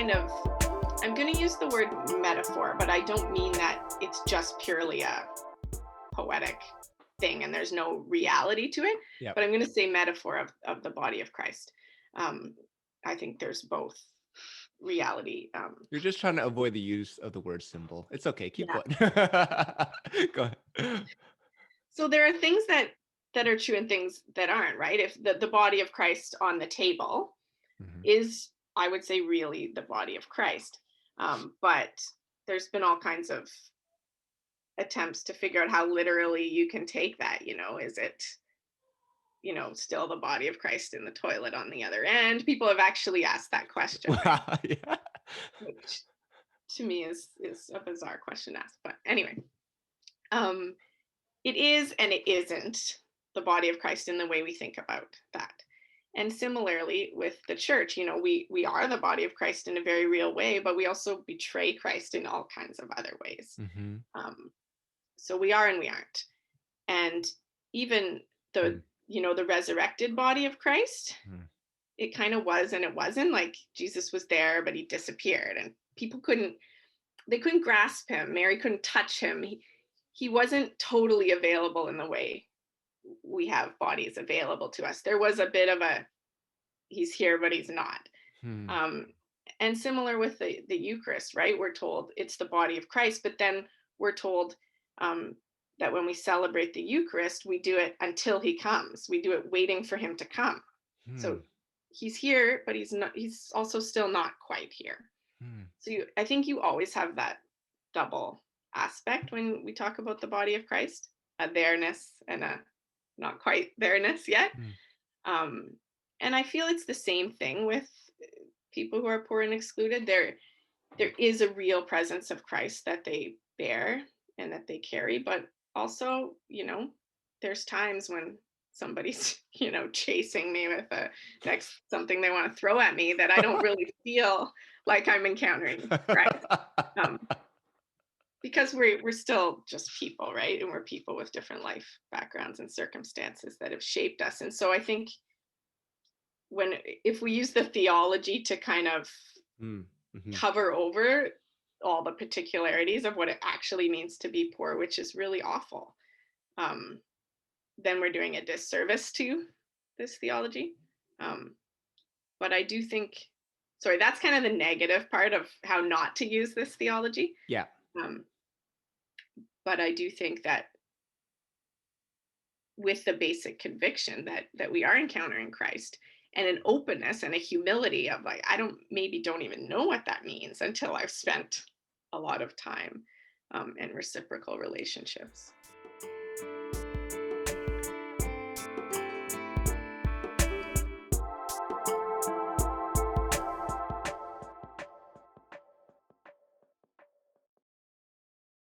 kind of, I'm going to use the word metaphor, but I don't mean that it's just purely a poetic thing and there's no reality to it. Yep. But I'm going to say metaphor of the body of Christ. Um, I think there's both reality. You're just trying to avoid the use of the word symbol. It's okay. Keep Yeah. going. Go ahead. So there are things that are true and things that aren't, right? If the body of Christ on the table Mhm. is, I would say, really the body of Christ. But there's been all kinds of attempts to figure out how literally you can take that. Is it, still the body of Christ in the toilet on the other end? People have actually asked that question, right? Wow. Yeah. Which to me is a bizarre question to ask. But anyway, um, it is and it isn't the body of Christ in the way we think about that. And similarly with the church, we are the body of Christ in a very real way, but we also betray Christ in all kinds of other ways. Hmm. Um, so we are and we aren't. And even the the resurrected body of Christ, Mm-hmm. it kind of was and it wasn't. Like Jesus was there, but he disappeared, and people couldn't grasp him. Mary couldn't touch him. He wasn't totally available in the way we have bodies available to us. There was a bit of a he's here, but he's not. Hmm. Um, and similar with the Eucharist, right? We're told it's the body of Christ, but then we're told um, that when we celebrate the Eucharist, we do it until he comes. We do it waiting for him to come. Hmm. So he's here, but he's not. He's also still not quite here. Hmm. So I think you always have that double aspect when we talk about the body of Christ, a there-ness and a not quite there-ness yet. Hmm. Um, and I feel it's the same thing with people who are poor and excluded. There is a real presence of Christ that they bear and that they carry, but also, there's times when somebody's, chasing me with a next something they want to throw at me that I don't really feel like I'm encountering Christ. Um, because we're still just people, right? And we're people with different life backgrounds and circumstances that have shaped us. And so I think when if we use the theology to kind of Hmm. Hmm. cover over all the particularities of what it actually means to be poor, which is really awful, um, then we're doing a disservice to this theology. Um, but I do think, sorry, that's kind of the negative part of how not to use this theology. Yeah. Um, but I do think that with the basic conviction that we are encountering Christ and an openness and a humility of like, I don't even know what that means until I've spent a lot of time in reciprocal relationships.